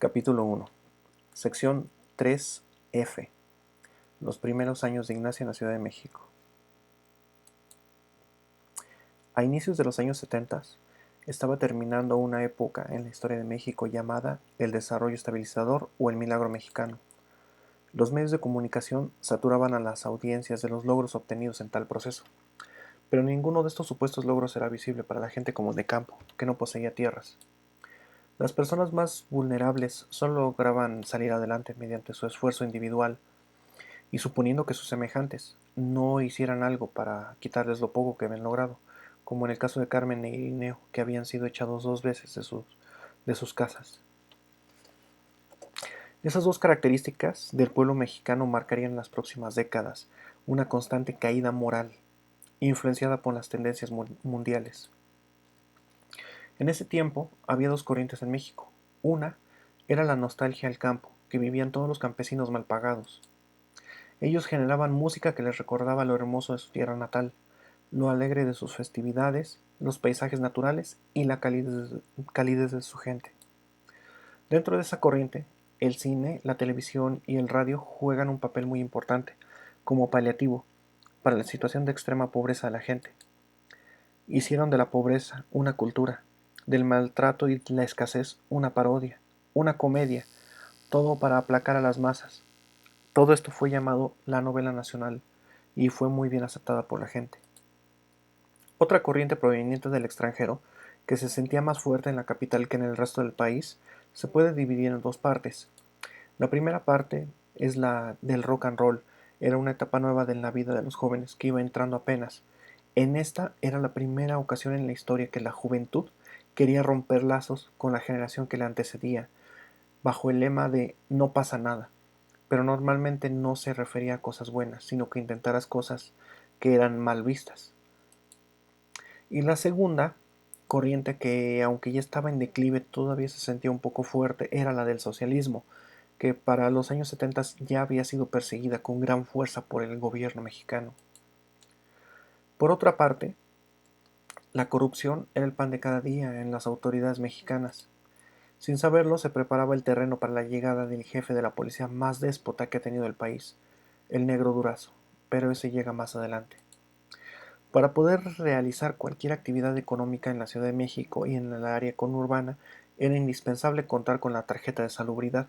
Capítulo 1. Sección 3F. Los primeros años de Ignacia en la Ciudad de México. A inicios de los años 70 estaba terminando una época en la historia de México llamada el desarrollo estabilizador o el milagro mexicano. Los medios de comunicación saturaban a las audiencias de los logros obtenidos en tal proceso, pero ninguno de estos supuestos logros era visible para la gente común de campo, que no poseía tierras. Las personas más vulnerables solo lograban salir adelante mediante su esfuerzo individual y suponiendo que sus semejantes no hicieran algo para quitarles lo poco que habían logrado, como en el caso de Carmen e Irineo, que habían sido echados 2 veces de sus casas. Esas dos características del pueblo mexicano marcarían en las próximas décadas una constante caída moral, influenciada por las tendencias mundiales. En ese tiempo había dos corrientes en México. Una era la nostalgia al campo, que vivían todos los campesinos mal pagados. Ellos generaban música que les recordaba lo hermoso de su tierra natal, lo alegre de sus festividades, los paisajes naturales y la calidez de su gente. Dentro de esa corriente, el cine, la televisión y el radio juegan un papel muy importante, como paliativo, para la situación de extrema pobreza de la gente. Hicieron de la pobreza una cultura, del maltrato y la escasez una parodia, una comedia, todo para aplacar a las masas. Todo esto fue llamado la novela nacional y fue muy bien aceptada por la gente. Otra corriente proveniente del extranjero, que se sentía más fuerte en la capital que en el resto del país, se puede dividir en dos partes. La primera parte es la del rock and roll. Era una etapa nueva de la vida de los jóvenes que iba entrando apenas. En esta era la primera ocasión en la historia que la juventud quería romper lazos con la generación que le antecedía, bajo el lema de no pasa nada, pero normalmente no se refería a cosas buenas, sino que intentaras cosas que eran mal vistas. Y la segunda corriente, que aunque ya estaba en declive todavía se sentía un poco fuerte, era la del socialismo, que para los años 70 ya había sido perseguida con gran fuerza por el gobierno mexicano. Por otra parte, la corrupción era el pan de cada día en las autoridades mexicanas. Sin saberlo, se preparaba el terreno para la llegada del jefe de la policía más déspota que ha tenido el país, el Negro Durazo, pero ese llega más adelante. Para poder realizar cualquier actividad económica en la Ciudad de México y en el área conurbana, era indispensable contar con la tarjeta de salubridad.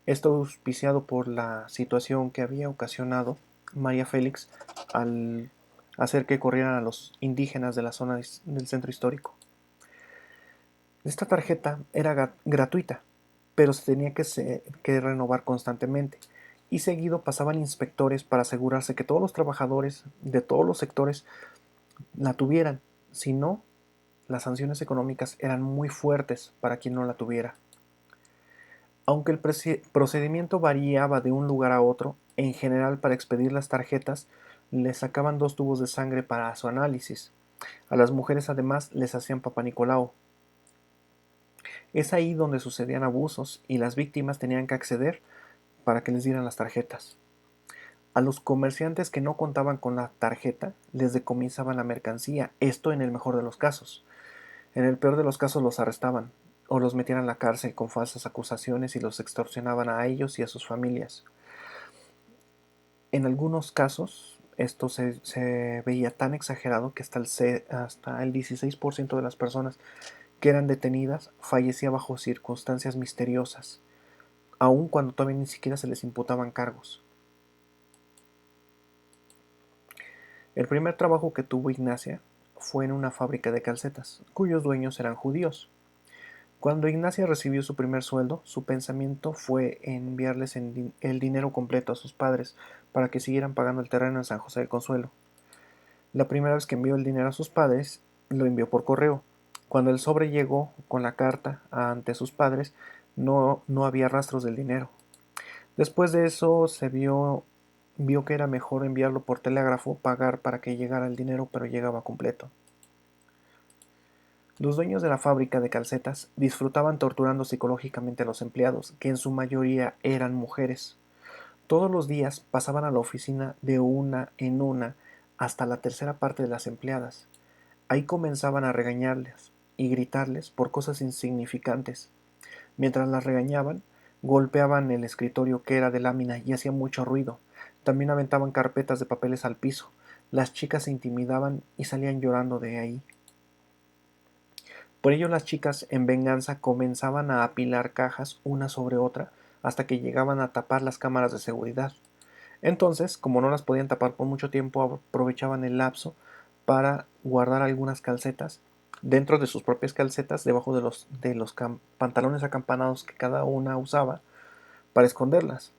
Esto auspiciado por la situación que había ocasionado María Félix al hacer que corrieran a los indígenas de la zona del centro histórico. Esta tarjeta era gratuita, pero se tenía que renovar constantemente y seguido pasaban inspectores para asegurarse que todos los trabajadores de todos los sectores la tuvieran. Si no, las sanciones económicas eran muy fuertes para quien no la tuviera. Aunque el procedimiento variaba de un lugar a otro, en general para expedir las tarjetas les sacaban 2 tubos de sangre para su análisis. A las mujeres además les hacían papanicolau. Es ahí donde sucedían abusos y las víctimas tenían que acceder para que les dieran las tarjetas. A los comerciantes que no contaban con la tarjeta les decomisaban la mercancía, esto en el mejor de los casos. En el peor de los casos los arrestaban o los metían a la cárcel con falsas acusaciones y los extorsionaban a ellos y a sus familias. En algunos casos esto se veía tan exagerado que hasta el 16% de las personas que eran detenidas fallecía bajo circunstancias misteriosas, aun cuando todavía ni siquiera se les imputaban cargos. El primer trabajo que tuvo Ignacia fue en una fábrica de calcetas, cuyos dueños eran judíos. Cuando Ignacia recibió su primer sueldo, su pensamiento fue enviarles el dinero completo a sus padres para que siguieran pagando el terreno en San José del Consuelo. La primera vez que envió el dinero a sus padres, lo envió por correo. Cuando el sobre llegó con la carta ante sus padres, no había rastros del dinero. Después de eso vio que era mejor enviarlo por telégrafo, pagar para que llegara el dinero, pero llegaba completo. Los dueños de la fábrica de calcetas disfrutaban torturando psicológicamente a los empleados, que en su mayoría eran mujeres. Todos los días pasaban a la oficina de una en una hasta la tercera parte de las empleadas. Ahí comenzaban a regañarles y gritarles por cosas insignificantes. Mientras las regañaban, Golpeaban el escritorio que era de lámina y hacía mucho ruido. También aventaban carpetas de papeles al piso. Las chicas se intimidaban y salían llorando de ahí. Por ello las chicas, en venganza, comenzaban a apilar cajas una sobre otra hasta que llegaban a tapar las cámaras de seguridad. Entonces, como no las podían tapar por mucho tiempo, aprovechaban el lapso para guardar algunas calcetas dentro de sus propias calcetas, debajo de los pantalones acampanados que cada una usaba para esconderlas.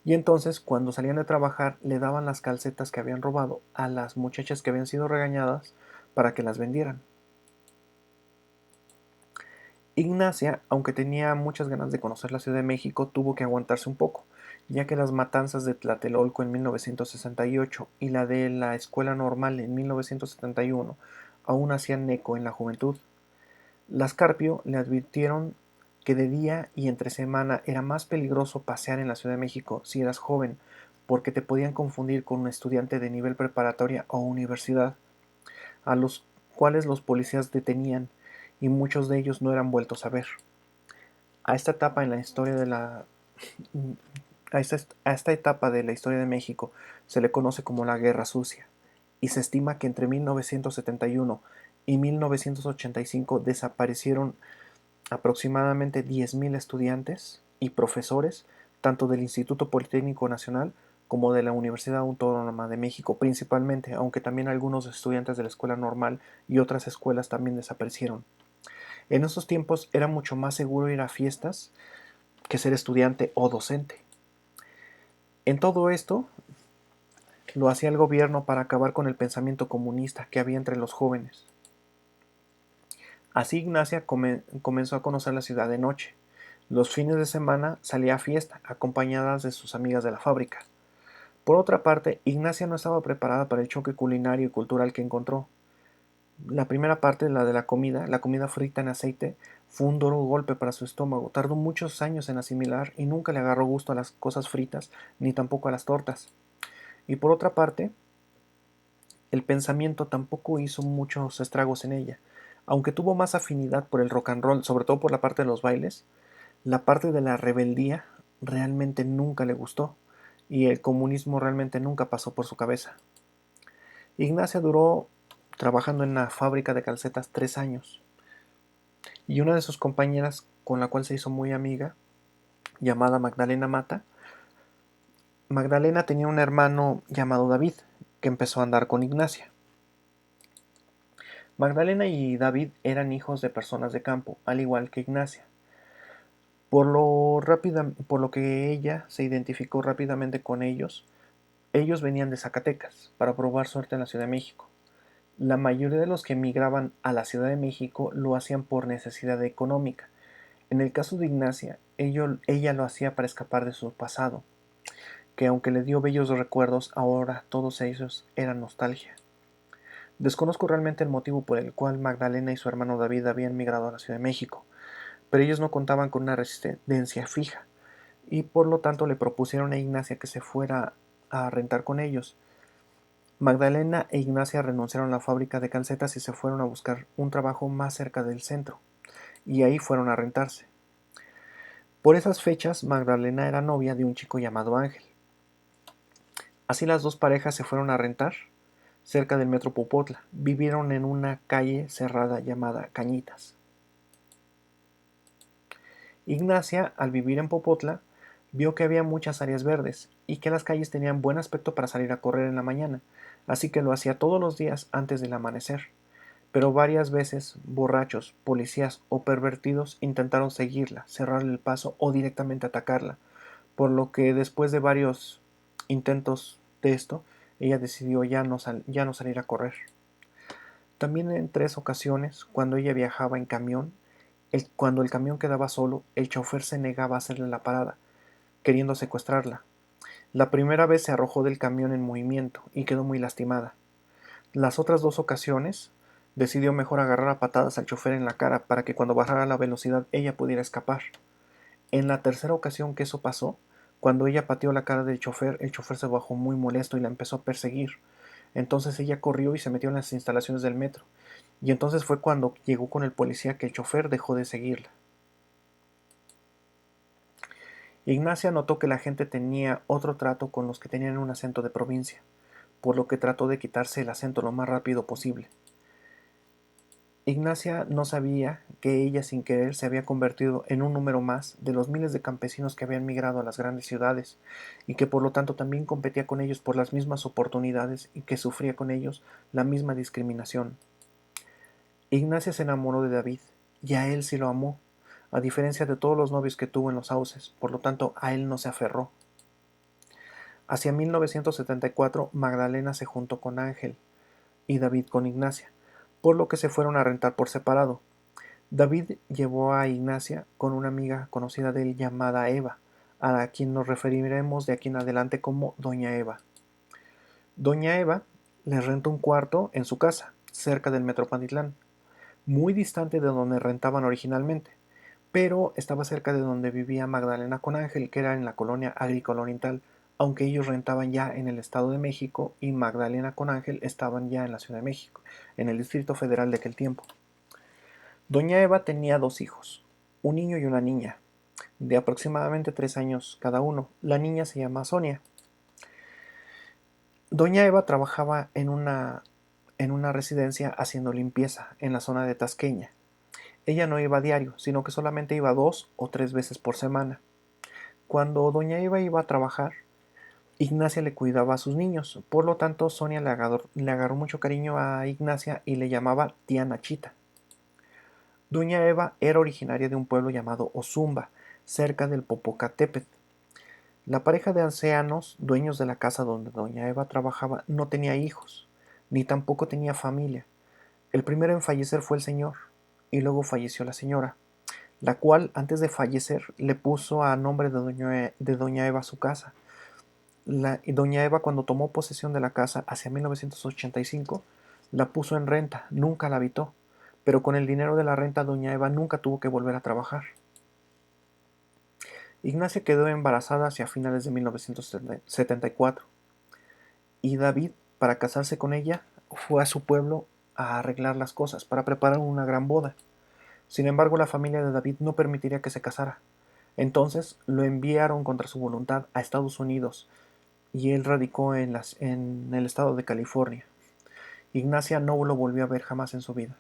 Y entonces, cuando salían de trabajar, le daban las calcetas que habían robado a las muchachas que habían sido regañadas para que las vendieran. Ignacia, aunque tenía muchas ganas de conocer la Ciudad de México, tuvo que aguantarse un poco, ya que las matanzas de Tlatelolco en 1968 y la de la Escuela Normal en 1971 aún hacían eco en la juventud. Las Carpio le advirtieron que de día y entre semana era más peligroso pasear en la Ciudad de México si eras joven, porque te podían confundir con un estudiante de nivel preparatoria o universidad, a los cuales los policías detenían, y muchos de ellos no eran vueltos a ver. A esta etapa en la historia de la a esta etapa de la historia de México se le conoce como la Guerra Sucia, y se estima que entre 1971 y 1985 desaparecieron aproximadamente 10.000 estudiantes y profesores, tanto del Instituto Politécnico Nacional como de la Universidad Autónoma de México principalmente, aunque también algunos estudiantes de la Escuela Normal y otras escuelas también desaparecieron. En esos tiempos era mucho más seguro ir a fiestas que ser estudiante o docente. En todo esto lo hacía el gobierno para acabar con el pensamiento comunista que había entre los jóvenes. Así Ignacia comenzó a conocer la ciudad de noche. Los fines de semana salía a fiesta, acompañadas de sus amigas de la fábrica. Por otra parte, Ignacia no estaba preparada para el choque culinario y cultural que encontró. La primera parte, la de la comida frita en aceite, fue un duro golpe para su estómago. Tardó muchos años en asimilar y nunca le agarró gusto a las cosas fritas, ni tampoco a las tortas. Y por otra parte, el pensamiento tampoco hizo muchos estragos en ella. Aunque tuvo más afinidad por el rock and roll, sobre todo por la parte de los bailes, la parte de la rebeldía realmente nunca le gustó, y el comunismo realmente nunca pasó por su cabeza. Ignacia duró trabajando en la fábrica de calcetas 3 años, y una de sus compañeras con la cual se hizo muy amiga, llamada Magdalena Mata, Magdalena tenía un hermano llamado David, que empezó a andar con Ignacia. Magdalena y David eran hijos de personas de campo, al igual que Ignacia, por lo que ella se identificó rápidamente con ellos. Ellos venían de Zacatecas para probar suerte en la Ciudad de México. La mayoría de los que emigraban a la Ciudad de México lo hacían por necesidad económica. En el caso de Ignacia, ella lo hacía para escapar de su pasado, que aunque le dio bellos recuerdos, ahora todos ellos eran nostalgia. Desconozco realmente el motivo por el cual Magdalena y su hermano David habían migrado a la Ciudad de México, pero ellos no contaban con una residencia fija, y por lo tanto le propusieron a Ignacia que se fuera a rentar con ellos. Magdalena e Ignacia renunciaron a la fábrica de calcetas y se fueron a buscar un trabajo más cerca del centro, y ahí fueron a rentarse. Por esas fechas, Magdalena era novia de un chico llamado Ángel. Así las dos parejas se fueron a rentar cerca del metro Popotla. Vivieron en una calle cerrada llamada Cañitas. Ignacia, al vivir en Popotla, vio que había muchas áreas verdes y que las calles tenían buen aspecto para salir a correr en la mañana, así que lo hacía todos los días antes del amanecer. Pero varias veces borrachos, policías o pervertidos intentaron seguirla, cerrarle el paso o directamente atacarla, por lo que después de varios intentos de esto, ella decidió ya no salir a correr. También en 3 ocasiones, cuando ella viajaba en camión, cuando el camión quedaba solo, el chofer se negaba a hacerle la parada, queriendo secuestrarla. La primera vez se arrojó del camión en movimiento y quedó muy lastimada. Las otras 2 ocasiones, decidió mejor agarrar a patadas al chofer en la cara para que cuando bajara la velocidad ella pudiera escapar. En la tercera ocasión que eso pasó, cuando ella pateó la cara del chofer, el chofer se bajó muy molesto y la empezó a perseguir. Entonces ella corrió y se metió en las instalaciones del metro. Y entonces fue cuando llegó con el policía que el chofer dejó de seguirla. Ignacia notó que la gente tenía otro trato con los que tenían un acento de provincia, por lo que trató de quitarse el acento lo más rápido posible. Ignacia no sabía que ella sin querer se había convertido en un número más de los miles de campesinos que habían migrado a las grandes ciudades y que por lo tanto también competía con ellos por las mismas oportunidades y que sufría con ellos la misma discriminación. Ignacia se enamoró de David y a él sí lo amó, a diferencia de todos los novios que tuvo en los sauces, por lo tanto a él no se aferró. Hacia 1974 Magdalena se juntó con Ángel y David con Ignacia, por lo que se fueron a rentar por separado. David llevó a Ignacia con una amiga conocida de él llamada Eva, a quien nos referiremos de aquí en adelante como Doña Eva. Doña Eva les rentó un cuarto en su casa, cerca del Metro Pantitlán, muy distante de donde rentaban originalmente, pero estaba cerca de donde vivía Magdalena con Ángel, que era en la colonia agrícola oriental, aunque ellos rentaban ya en el Estado de México y Magdalena con Ángel estaban ya en la Ciudad de México, en el Distrito Federal de aquel tiempo. Doña Eva tenía dos hijos, un niño y una niña, de aproximadamente 3 años cada uno. La niña se llama Sonia. Doña Eva trabajaba en una residencia haciendo limpieza en la zona de Tasqueña. Ella no iba a diario, sino que solamente iba 2 o 3 veces por semana. Cuando doña Eva iba a trabajar, Ignacia le cuidaba a sus niños, por lo tanto Sonia le agarró mucho cariño a Ignacia y le llamaba tía Nachita. Doña Eva era originaria de un pueblo llamado Ozumba, cerca del Popocatépetl. La pareja de ancianos, dueños de la casa donde doña Eva trabajaba, no tenía hijos, ni tampoco tenía familia. El primero en fallecer fue el señor, y luego falleció la señora, la cual antes de fallecer le puso a nombre de doña Eva su casa. Y doña Eva, cuando tomó posesión de la casa hacia 1985, la puso en renta, nunca la habitó, pero con el dinero de la renta doña Eva nunca tuvo que volver a trabajar. Ignacia quedó embarazada hacia finales de 1974 y David, para casarse con ella, fue a su pueblo a arreglar las cosas para preparar una gran boda. Sin embargo, la familia de David no permitiría que se casara. Entonces lo enviaron contra su voluntad a Estados Unidos y él radicó en el estado de California. Ignacia no lo volvió a ver jamás en su vida,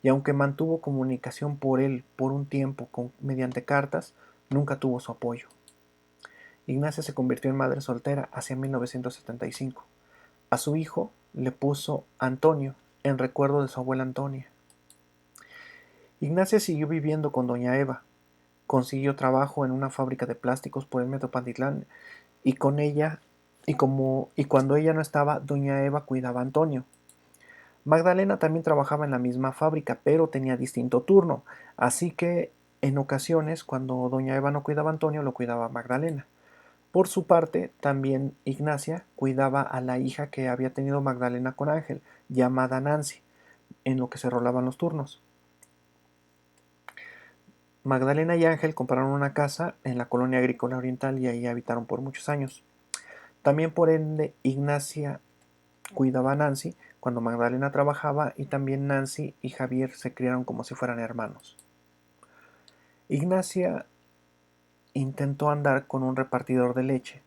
y aunque mantuvo comunicación por él por un tiempo mediante cartas, nunca tuvo su apoyo. Ignacia se convirtió en madre soltera hacia 1975. A su hijo le puso Antonio, en recuerdo de su abuela Antonia. Ignacia siguió viviendo con doña Eva, consiguió trabajo en una fábrica de plásticos por el Metro Pantitlán y con ella y cuando ella no estaba, doña Eva cuidaba a Antonio. Magdalena también trabajaba en la misma fábrica, pero tenía distinto turno, así que en ocasiones, cuando doña Eva no cuidaba a Antonio, lo cuidaba Magdalena. Por su parte, también Ignacia cuidaba a la hija que había tenido Magdalena con Ángel, llamada Nancy, en lo que se rolaban los turnos. Magdalena y Ángel compraron una casa en la colonia agrícola oriental y ahí habitaron por muchos años. También por ende Ignacia cuidaba a Nancy cuando Magdalena trabajaba y también Nancy y Javier se criaron como si fueran hermanos. Ignacia intentó andar con un repartidor de leche,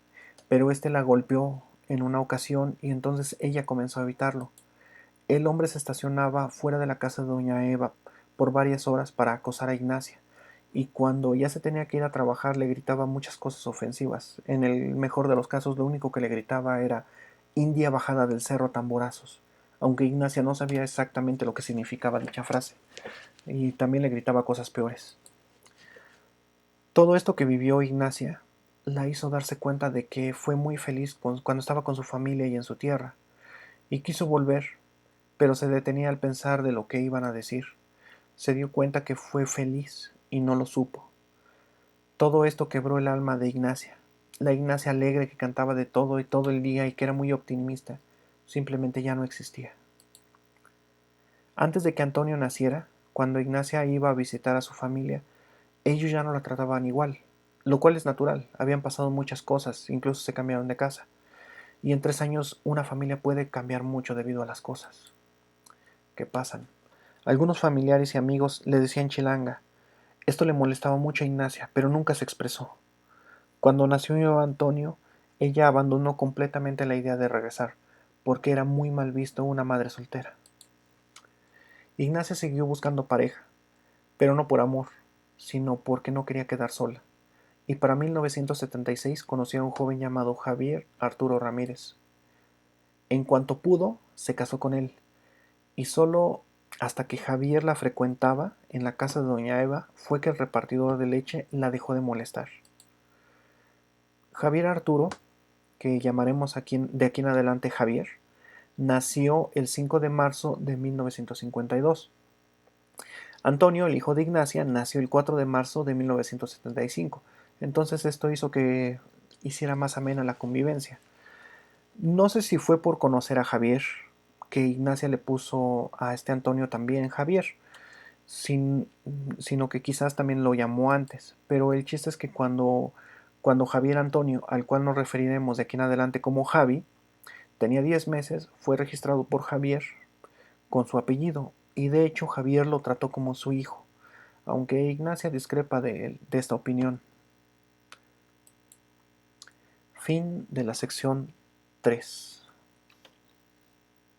pero este la golpeó en una ocasión y entonces ella comenzó a evitarlo. El hombre se estacionaba fuera de la casa de doña Eva por varias horas para acosar a Ignacia, y cuando ya se tenía que ir a trabajar le gritaba muchas cosas ofensivas. En el mejor de los casos lo único que le gritaba era India bajada del cerro a tamborazos, aunque Ignacia no sabía exactamente lo que significaba dicha frase, y también le gritaba cosas peores. Todo esto que vivió Ignacia la hizo darse cuenta de que fue muy feliz cuando estaba con su familia y en su tierra, y quiso volver, pero se detenía al pensar de lo que iban a decir. Se dio cuenta que fue feliz y no lo supo. Todo esto quebró el alma de Ignacia. La Ignacia alegre que cantaba de todo y todo el día y que era muy optimista, simplemente ya no existía. Antes de que Antonio naciera, cuando Ignacia iba a visitar a su familia, ellos ya no la trataban igual, lo cual es natural, habían pasado muchas cosas, incluso se cambiaron de casa, y en 3 años una familia puede cambiar mucho debido a las cosas que pasan. Algunos familiares y amigos le decían chilanga. Esto le molestaba mucho a Ignacia, pero nunca se expresó. Cuando nació Antonio, ella abandonó completamente la idea de regresar, porque era muy mal visto una madre soltera. Ignacia siguió buscando pareja, pero no por amor, sino porque no quería quedar sola, y para 1976 conoció a un joven llamado Javier Arturo Ramírez. En cuanto pudo, se casó con él, y solo hasta que Javier la frecuentaba en la casa de doña Eva fue que el repartidor de leche la dejó de molestar. Javier Arturo, que llamaremos de aquí en adelante Javier, nació el 5 de marzo de 1952. Antonio, el hijo de Ignacia, nació el 4 de marzo de 1975. Entonces esto hizo que hiciera más amena la convivencia. No sé si fue por conocer a Javier, que Ignacia le puso a este Antonio también Javier, sin, sino que quizás también lo llamó antes. Pero el chiste es que cuando Javier Antonio, al cual nos referiremos de aquí en adelante como Javi, tenía 10 meses, fue registrado por Javier con su apellido, y de hecho Javier lo trató como su hijo, aunque Ignacia discrepa de esta opinión. Fin de la sección 3.